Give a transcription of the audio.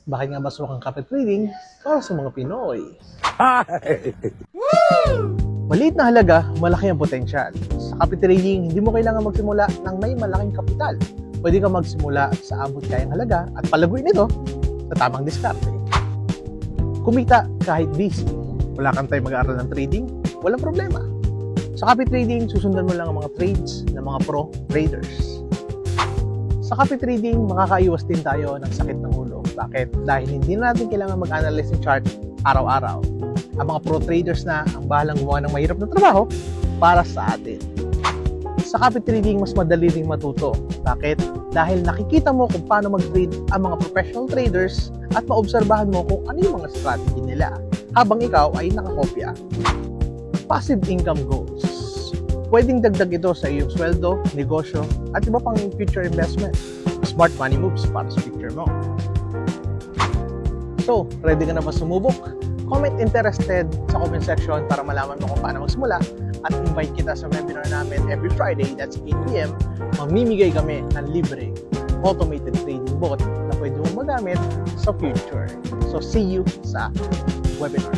Bakit nga ba suwak ang copy trading para sa mga Pinoy? Maliit na halaga, malaki ang potensyal. Sa copy trading, hindi mo kailangan magsimula ng may malaking kapital. Pwede ka magsimula sa abot kayang halaga at palaguin ito sa tamang diskarte. Kumita kahit busy. Wala kang time mag-aaral ng trading, walang problema. Sa copy trading, susundan mo lang ang mga trades ng mga pro traders. Sa copy trading, makakaiwas din tayo ng sakit ng ulo. Bakit? Dahil hindi na natin kailangan mag-analyze ng chart araw-araw. Ang mga pro traders na ang bahalang gumawa ng mahirap na trabaho para sa atin. Sa copy trading, mas madali ring matuto. Bakit? Dahil nakikita mo kung paano mag-trade ang mga professional traders at maobserbahan mo kung ano yung mga strategy nila habang ikaw ay nakakopya. Passive income goals. Pwedeng dagdag ito sa iyong sweldo, negosyo, at iba pang future investment. Smart money moves para sa future mo. So, ready ka na ba sumubok? Comment interested sa comment section para malaman mo kung paano magsimula at invite kita sa webinar namin every Friday, that's 8 p.m. Mamimigay kami ng libreng automated trading bot na pwede mong magamit sa future. So, see you sa webinar.